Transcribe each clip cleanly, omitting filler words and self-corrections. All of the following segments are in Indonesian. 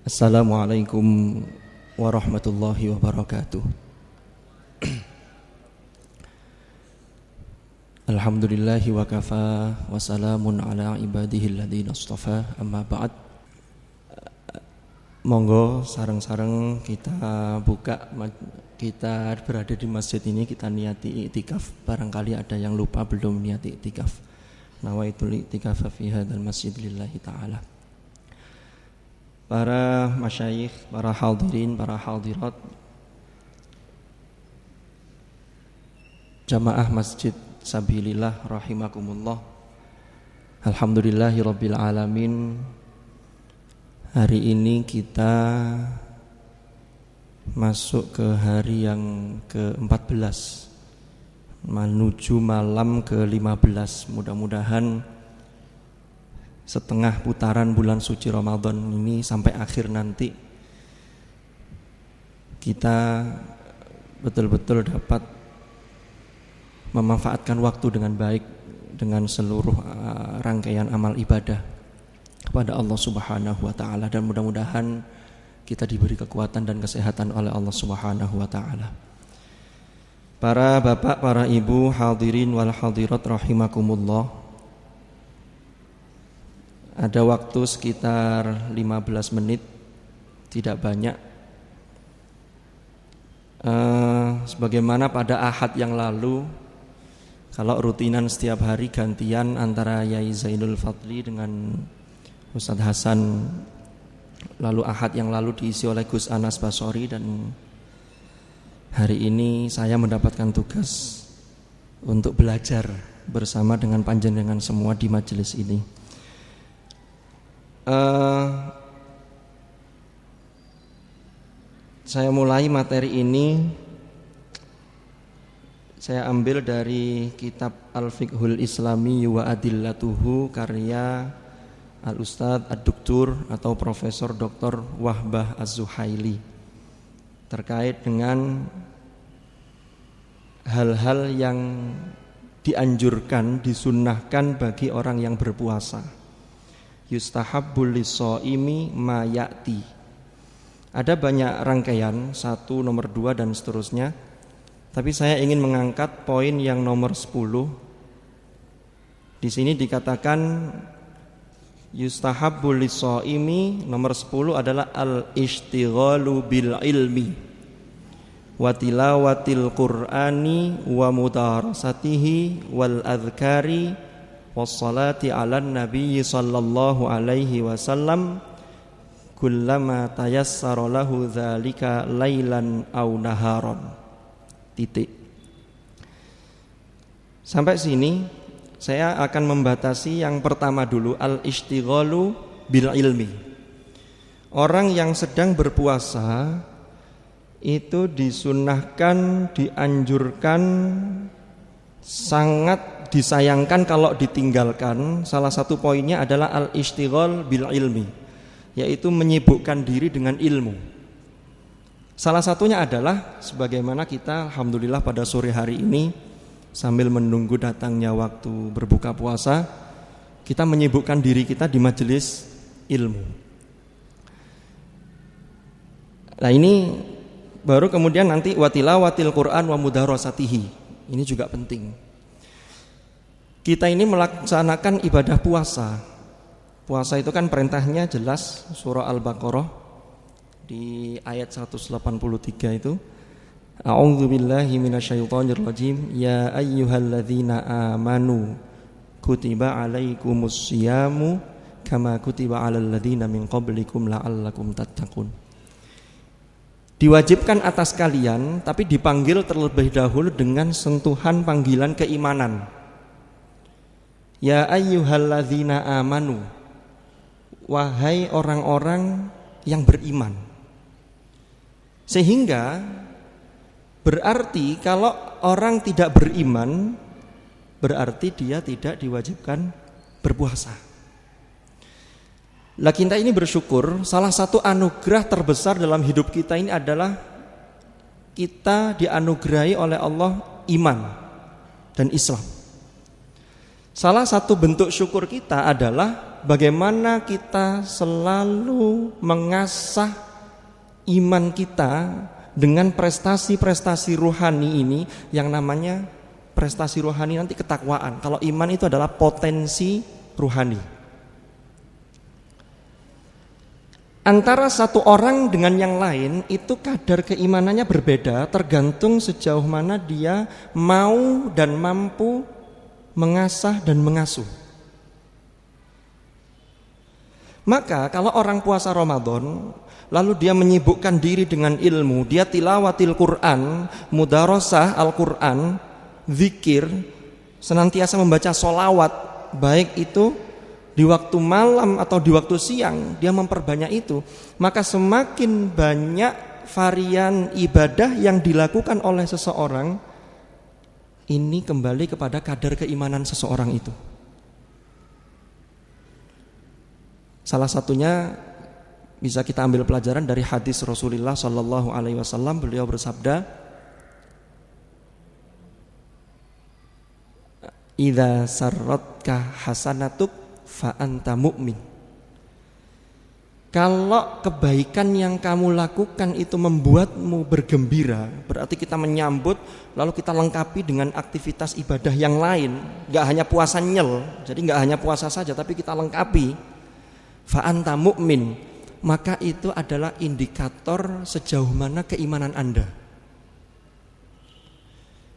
Assalamualaikum warahmatullahi wabarakatuh. Alhamdulillahi wa kafa wa salamun ala ibadihi alladhina astafa, amma ba'd. Monggo sareng-sareng kita buka, kita berada di masjid ini, kita niati iktikaf. Barangkali ada yang lupa belum niati iktikaf. Nawaitul iktikaf fi hadzal masjid lillahi ta'ala. Para masyayikh, para hadirin, para hadirat, jamaah masjid sabilillah rahimakumullah. Alhamdulillahi rabbil alamin. Hari ini kita masuk ke hari yang ke-14 menuju malam ke-15. Mudah-mudahan setengah putaran bulan suci Ramadan ini sampai akhir nanti kita betul-betul dapat memanfaatkan waktu dengan baik dengan seluruh rangkaian amal ibadah kepada Allah Subhanahu wa taala, dan mudah-mudahan kita diberi kekuatan dan kesehatan oleh Allah Subhanahu wa taala. Para bapak, para ibu, hadirin wal hadirat rahimakumullah. Ada waktu sekitar 15 menit, tidak banyak. Sebagaimana pada Ahad yang lalu, kalau rutinan setiap hari gantian antara Yai Zainul Fadli dengan Ustadz Hasan, lalu Ahad yang lalu diisi oleh Gus Anas Basori, dan hari ini saya mendapatkan tugas untuk belajar bersama dengan panjenengan semua di majelis ini. Saya mulai materi ini, saya ambil dari kitab Al-Fiqhul Islami wa Adillatuhu karya Al-Ustadz Ad-Doktur atau Profesor Dr. Wahbah Az-Zuhaili, terkait dengan hal-hal yang dianjurkan, disunnahkan bagi orang yang berpuasa. Yustahabbul lis-shaimi ma ya'ti. Ada banyak rangkaian, 1, nomor 2 dan seterusnya. Tapi saya ingin mengangkat poin yang nomor 10. Di sini dikatakan yustahabbul lis-shaimi, nomor 10 adalah al-ishtighalu bil ilmi wa tilawatil qur'ani wa mudarasatihi wal adhkari wassalati ala nabi sallallahu alaihi wasallam kullama tayassara lahu dzalika lailan aw naharon. Titik. Sampai sini saya akan membatasi yang pertama dulu, al-ishtighalu bil ilmi. Orang yang sedang berpuasa itu disunnahkan, dianjurkan, sangat disayangkan kalau ditinggalkan. Salah satu poinnya adalah al-ishtighal bil ilmi, yaitu menyibukkan diri dengan ilmu. Salah satunya adalah sebagaimana kita alhamdulillah pada sore hari ini sambil menunggu datangnya waktu berbuka puasa, kita menyibukkan diri kita di majelis ilmu. Nah ini baru kemudian nanti watilawatil Quran wa mudarasatihi. Ini juga penting. Kita ini melaksanakan ibadah puasa. Puasa itu kan perintahnya jelas, surah Al-Baqarah di ayat 183 itu. A'udzubillahi minasyaitonirrajim. Ya ayyuhalladzina amanu kutiba alaikumus syiyamu kama kutiba alal ladzina min qablikum la'allakum tattaqun. Diwajibkan atas kalian, tapi dipanggil terlebih dahulu dengan sentuhan panggilan keimanan. Ya ayyuhalladzina amanu, wahai orang-orang yang beriman. Sehingga berarti kalau orang tidak beriman, berarti dia tidak diwajibkan berpuasa. Lah kita ini bersyukur, salah satu anugerah terbesar dalam hidup kita ini adalah kita dianugerahi oleh Allah iman dan Islam. Salah satu bentuk syukur kita adalah bagaimana kita selalu mengasah iman kita dengan prestasi-prestasi rohani ini yang namanya prestasi rohani nanti ketakwaan. Kalau iman itu adalah potensi rohani. Antara satu orang dengan yang lain itu kadar keimanannya berbeda tergantung sejauh mana dia mau dan mampu mengasah dan mengasuh. Maka kalau orang puasa Ramadan lalu dia menyibukkan diri dengan ilmu, dia tilawatil Quran, mudarasah Al-Quran, zikir, senantiasa membaca sholawat, baik itu di waktu malam atau di waktu siang, dia memperbanyak itu, maka semakin banyak varian ibadah yang dilakukan oleh seseorang, ini kembali kepada kadar keimanan seseorang itu. Salah satunya bisa kita ambil pelajaran dari hadis Rasulullah Shallallahu Alaihi Wasallam. Beliau bersabda, "Idza sarratka hasanatuk fa anta mu'min." Kalau kebaikan yang kamu lakukan itu membuatmu bergembira, berarti kita menyambut, lalu kita lengkapi dengan aktivitas ibadah yang lain, nggak hanya puasa nyel, jadi nggak hanya puasa saja, tapi kita lengkapi. Fa anta mu'min, maka itu adalah indikator sejauh mana keimanan Anda.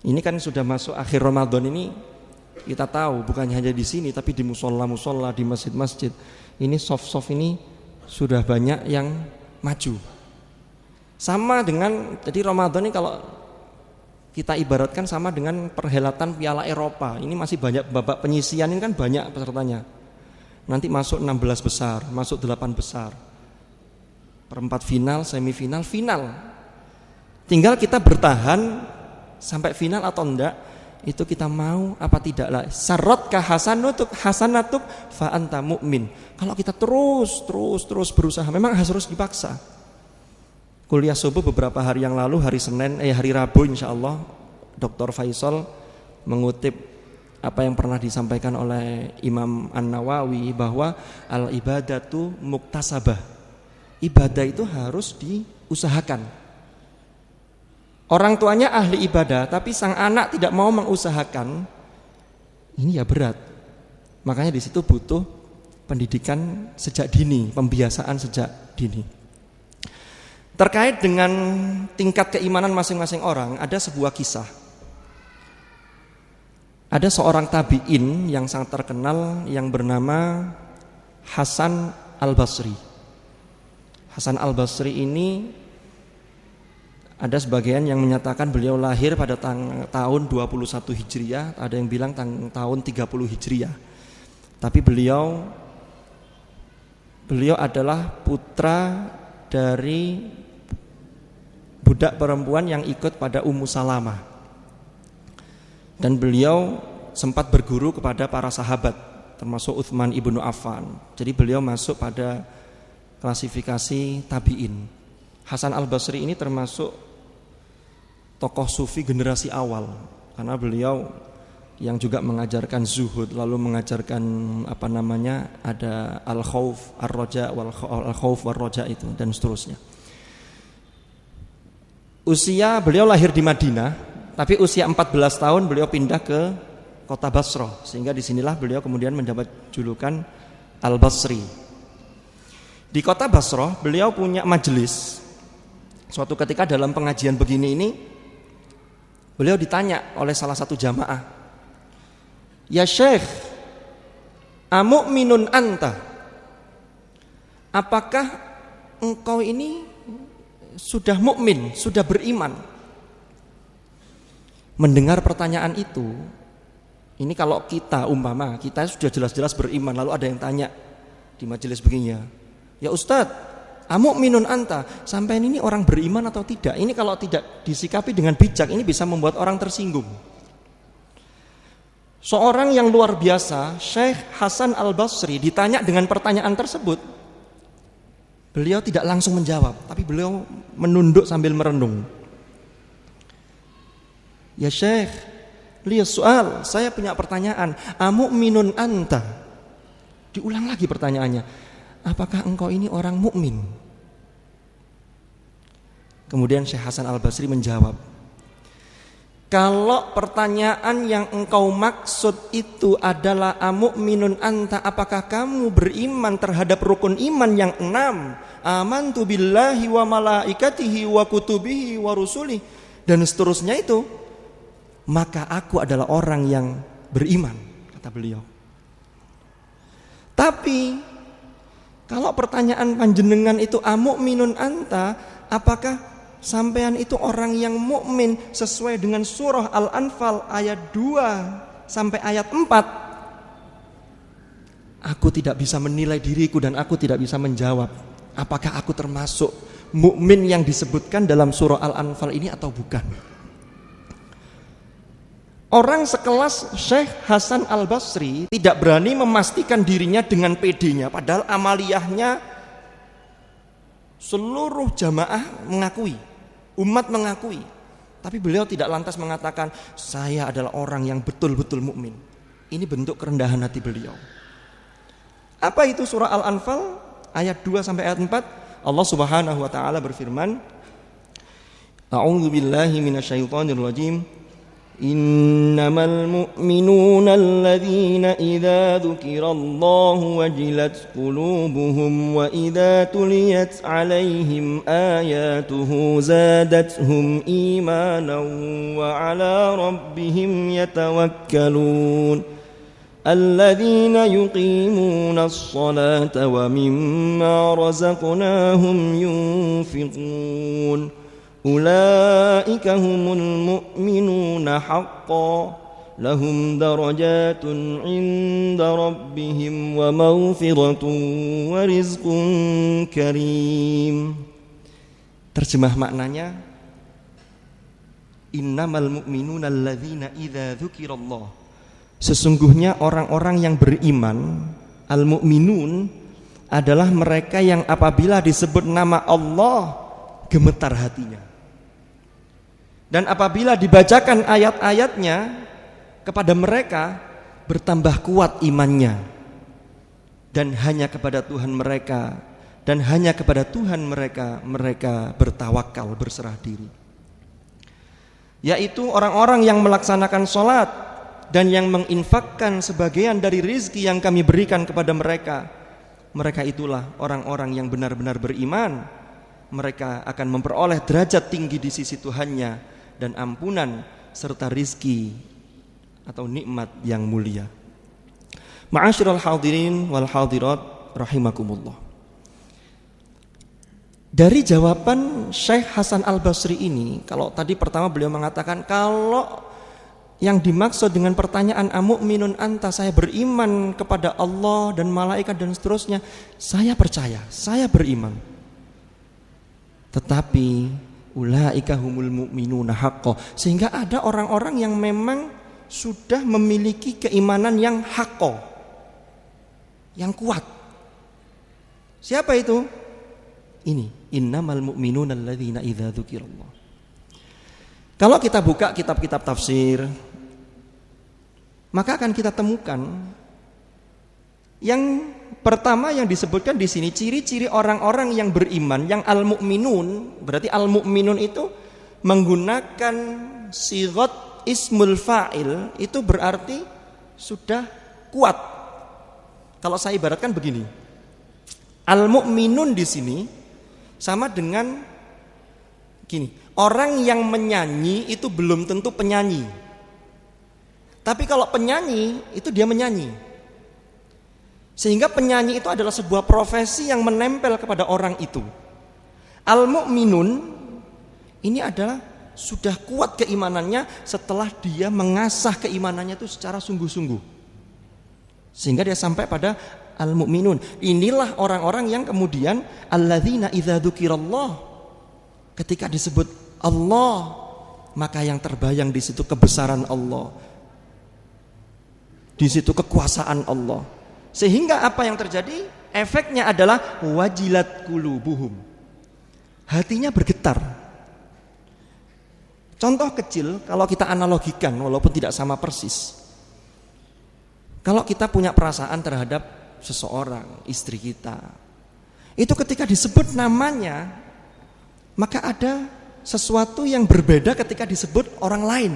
Ini kan sudah masuk akhir Ramadan ini, kita tahu bukan hanya di sini tapi di musola-musola, di masjid-masjid. Ini soft-soft ini sudah banyak yang maju. Sama dengan, jadi Ramadan ini kalau kita ibaratkan sama dengan perhelatan Piala Eropa. Ini masih banyak babak penyisian, ini kan banyak pesertanya. Nanti masuk 16 besar, masuk 8 besar. Perempat final, semifinal, final. Tinggal kita bertahan sampai final atau enggak, itu kita mau apa tidaklah. Sarratka hasanatuk fa anta mu'min. Kalau kita terus berusaha, memang harus dipaksa. Kuliah subuh beberapa hari yang lalu, hari Rabu insyaallah, Dr. Faisal mengutip apa yang pernah disampaikan oleh Imam An-Nawawi bahwa al-ibadatu muktasabah. Ibadah itu harus diusahakan. Orang tuanya ahli ibadah, tapi sang anak tidak mau mengusahakan, ini ya berat. Makanya di situ butuh pendidikan sejak dini, pembiasaan sejak dini. Terkait dengan tingkat keimanan masing-masing orang, ada sebuah kisah. Ada seorang tabi'in yang sangat terkenal yang bernama Hasan Al-Basri. Hasan Al-Basri ini ada sebagian yang menyatakan beliau lahir pada tahun 21 Hijriah, ada yang bilang tahun 30 Hijriah. Tapi beliau adalah putra dari budak perempuan yang ikut pada Ummu Salamah. Dan beliau sempat berguru kepada para sahabat, termasuk Utsman ibnu Affan. Jadi beliau masuk pada klasifikasi tabi'in. Hasan Al-Basri ini termasuk tokoh sufi generasi awal, karena beliau yang juga mengajarkan zuhud, lalu mengajarkan ada al-khauf, ar-raja al-khauf war-raja itu dan seterusnya. Usia beliau lahir di Madinah, tapi usia 14 tahun beliau pindah ke kota Basrah, sehingga disinilah beliau kemudian mendapat julukan Al-Basri. Di kota Basrah beliau punya majelis. Suatu ketika dalam pengajian begini ini, beliau ditanya oleh salah satu jamaah, "Ya Syekh, amu'minun anta?" Apakah engkau ini sudah mukmin, sudah beriman? Mendengar pertanyaan itu, ini kalau kita sudah jelas-jelas beriman, lalu ada yang tanya di majelis begini, "Ya Ustadz, amu'minun anta?" Sampai ini orang beriman atau tidak? Ini kalau tidak disikapi dengan bijak, ini bisa membuat orang tersinggung. Seorang yang luar biasa, Syekh Hasan Al-Basri, ditanya dengan pertanyaan tersebut, beliau tidak langsung menjawab, tapi beliau menunduk sambil merenung. "Ya Syekh, lihat soal, saya punya pertanyaan. Amu'minun anta?" Diulang lagi pertanyaannya, apakah engkau ini orang mukmin? Kemudian Syekh Hasan Al-Basri menjawab, kalau pertanyaan yang engkau maksud itu adalah amu'minun anta, apakah kamu beriman terhadap rukun iman yang 6, amantu billahi wa malaikatihi wa kutubihi wa rusulih, dan seterusnya itu, maka aku adalah orang yang beriman, kata beliau. Tapi kalau pertanyaan panjenengan itu amu'minun anta, apakah sampean itu orang yang mukmin sesuai dengan surah Al-Anfal ayat 2 sampai ayat 4? Aku tidak bisa menilai diriku dan aku tidak bisa menjawab apakah aku termasuk mukmin yang disebutkan dalam surah Al-Anfal ini atau bukan. Orang sekelas Syekh Hasan Al-Basri tidak berani memastikan dirinya dengan PD-nya, padahal amaliyahnya seluruh jamaah mengakui, umat mengakui. Tapi beliau tidak lantas mengatakan saya adalah orang yang betul-betul mukmin. Ini bentuk kerendahan hati beliau. Apa itu surah Al-Anfal ayat 2 sampai ayat 4? Allah Subhanahu wa taala berfirman, A'udzu billahi minasyaitonir rajim. Innamal mu'minuna alladzina idza dzukirallahu wajilat qulubuhum wa idza tuliyat 'alaihim ayatuhu zadatuhum imanan wa 'ala rabbihim yatawakkalun alladzina yuqimuna as-salata wa mimma razaqnahum yunfiqun Ulaika humul mu'minuna haqqan lahum darajatun 'inda rabbihim wa maghfiratun wa rizqun karim. Terjemah maknanya, innamal mu'minuna alladzina idza dzukirallah. Sesungguhnya orang-orang yang beriman, al-mu'minun, adalah mereka yang apabila disebut nama Allah gemetar hatinya. Dan apabila dibacakan ayat-ayatnya kepada mereka bertambah kuat imannya. Dan hanya kepada Tuhan mereka dan hanya kepada Tuhan mereka bertawakal, berserah diri. Yaitu orang-orang yang melaksanakan sholat dan yang menginfakkan sebagian dari rizki yang kami berikan kepada mereka. Mereka itulah orang-orang yang benar-benar beriman. Mereka akan memperoleh derajat tinggi di sisi Tuhannya dan ampunan serta rizki atau nikmat yang mulia. Ma'asyiral hadirin wal hadirat rahimakumullah. Dari jawaban Syekh Hasan Al-Basri ini, kalau tadi pertama beliau mengatakan kalau yang dimaksud dengan pertanyaan amu'minun anta, saya beriman kepada Allah dan malaikat dan seterusnya, saya percaya, saya beriman. Tetapi ulaika humul mu'minuna haqqan, sehingga ada orang-orang yang memang sudah memiliki keimanan yang haqqan, yang kuat. Siapa itu? Ini innamal mu'minuna alladzina idza dzukirallah. Kalau kita buka kitab-kitab tafsir, maka akan kita temukan yang pertama yang disebutkan di sini, ciri-ciri orang-orang yang beriman, yang al-mu'minun. Berarti al-mu'minun itu menggunakan sighat ismul fa'il, itu berarti sudah kuat. Kalau saya ibaratkan begini, al-mu'minun di sini sama dengan gini, orang yang menyanyi itu belum tentu penyanyi. Tapi kalau penyanyi itu dia menyanyi. Sehingga penyanyi itu adalah sebuah profesi yang menempel kepada orang itu. Al-mu'minun ini adalah sudah kuat keimanannya setelah dia mengasah keimanannya itu secara sungguh-sungguh. Sehingga dia sampai pada al-mu'minun. Inilah orang-orang yang kemudian alladzina idza dzukirallah, ketika disebut Allah, maka yang terbayang di situ kebesaran Allah. Di situ kekuasaan Allah. Sehingga apa yang terjadi? Efeknya adalah wajilat qulubuhum. Hatinya bergetar. Contoh kecil kalau kita analogikan walaupun tidak sama persis. Kalau kita punya perasaan terhadap seseorang, istri kita. Itu ketika disebut namanya, maka ada sesuatu yang berbeda ketika disebut orang lain.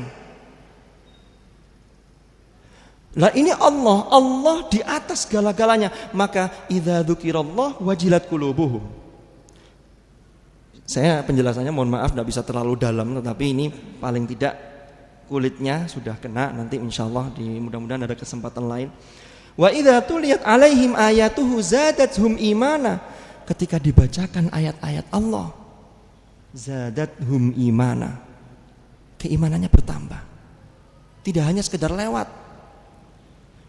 Lah ini Allah di atas segala-galanya. Maka idza dzukirallah wajilat qulubuhum. Saya penjelasannya mohon maaf tidak bisa terlalu dalam, tetapi ini paling tidak kulitnya sudah kena. Nanti insyaallah mudah-mudahan ada kesempatan lain. Wa idza tuliyat alaihim ayatuhu zadatuhum imana. Ketika dibacakan ayat-ayat Allah, zadatuhum imana. Keimanannya bertambah. Tidak hanya sekedar lewat.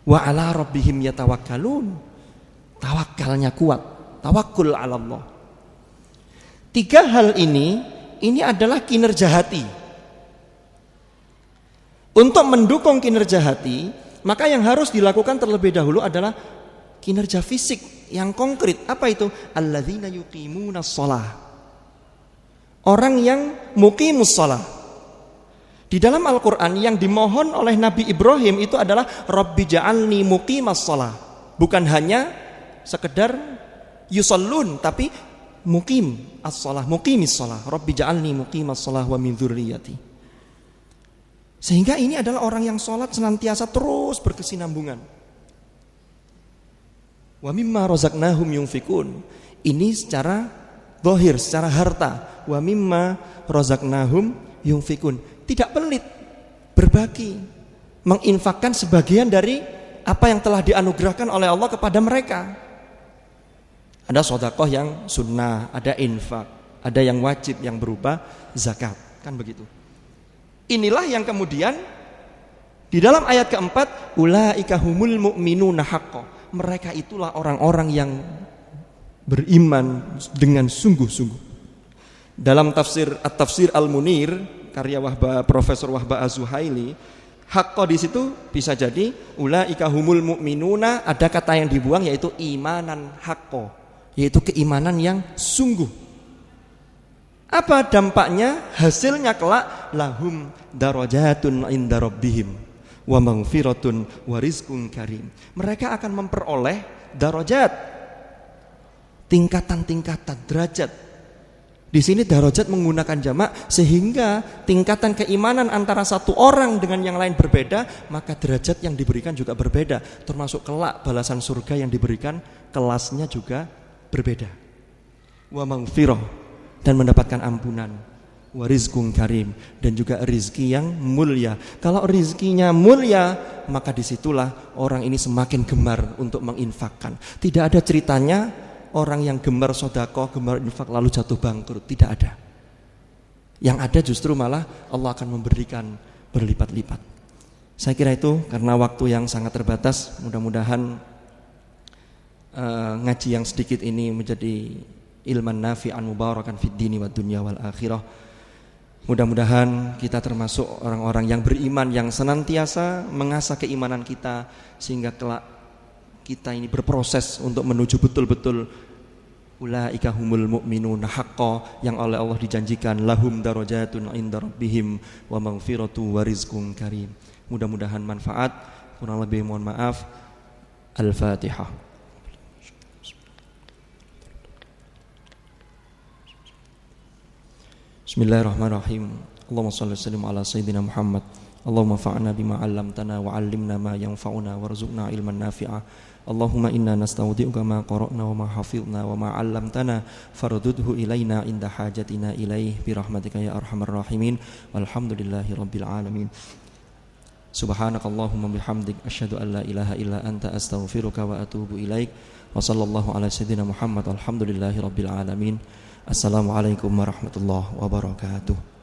Wa ala rabbihim yatawakkalun. Tawakalnya kuat, tawakul ala Allah. 3 hal ini adalah kinerja hati. Untuk mendukung kinerja hati, maka yang harus dilakukan terlebih dahulu adalah kinerja fisik yang konkret. Apa itu? Alladzina yuqimunas shalah. Orang yang muqimus shalah. Di dalam Al-Quran yang dimohon oleh Nabi Ibrahim itu adalah Rabbi ja'alni muqimas shalah. Bukan hanya sekedar yusallun, tapi muqim as-shalah, muqimis shalah. Rabbi ja'alni muqimas shalah wa min dzurriyyati. Sehingga ini adalah orang yang sholat senantiasa terus berkesinambungan. Wa mimma razaqnahum yunfikun. Ini secara zahir, secara harta. Wa mimma razaqnahum yunfikun. Tidak pelit, berbagi, menginfakkan sebagian dari apa yang telah dianugerahkan oleh Allah kepada mereka. Ada sedekah yang sunnah, ada infak, ada yang wajib yang berupa zakat, kan begitu. Inilah yang kemudian di dalam ayat keempat, ulaika humul mu'minuna haqqan. Mereka itulah orang-orang yang beriman dengan sungguh-sungguh. Dalam tafsir Al-Munir karya Profesor Wahbah Az-Zuhaili, haqqa di situ bisa jadi ulaika humul mu'minuna, ada kata yang dibuang yaitu imanan haqqo, yaitu keimanan yang sungguh. Apa dampaknya? Hasilnya kelak lahum darajatun inda rabbihim wa maghfiratun wa rizqun karim. Mereka akan memperoleh darajat, tingkatan-tingkatan derajat. Di sini darajat menggunakan jamak sehingga tingkatan keimanan antara satu orang dengan yang lain berbeda, maka derajat yang diberikan juga berbeda, termasuk kelak balasan surga yang diberikan kelasnya juga berbeda. Wa maghfirah, dan mendapatkan ampunan, wa rizqun karim, dan juga rizki yang mulia. Kalau rizkinya mulia, maka disitulah orang ini semakin gemar untuk menginfakkan. Tidak ada ceritanya orang yang gemar sedekah, gemar infak lalu jatuh bangkrut, tidak ada. Yang ada justru malah Allah akan memberikan berlipat-lipat. Saya kira itu karena waktu yang sangat terbatas, mudah-mudahan ngaji yang sedikit ini menjadi ilman nafi'an mubarakan fid dini wad dunya wal akhirah. Mudah-mudahan kita termasuk orang-orang yang beriman, yang senantiasa mengasah keimanan kita sehingga kelak kita ini berproses untuk menuju betul-betul ulaika humul mu'minuna haqqan, yang oleh Allah dijanjikan lahum darajatun inda rabbihim wa maghfiratu wa rizqun karim. Mudah-mudahan manfaat, kurang lebih mohon maaf. Al-Fatihah. Bismillahirrahmanirrahim. Allahumma shalli wa sallim ala sayyidina Muhammad. Allahumma fa'na bima 'allamtana wa 'allimna ma yanfa'una warzuqna ilman nafi'a. Allahumma inna nastaudi'uka ma qara'na wa ma hafidhna wa ma 'allamtana fardudhu ilaina inda hajatina ilaih bi rahmatika ya arhamar rahimin. Walhamdulillahi rabbil alamin. Subhanakallahumma bihamdik asyhadu an la ilaha illa anta astaghfiruka wa atubu ilaik. Wa sallallahu ala sayyidina Muhammad. Alhamdulillahi rabbil alamin. Assalamualaikum warahmatullahi wabarakatuh.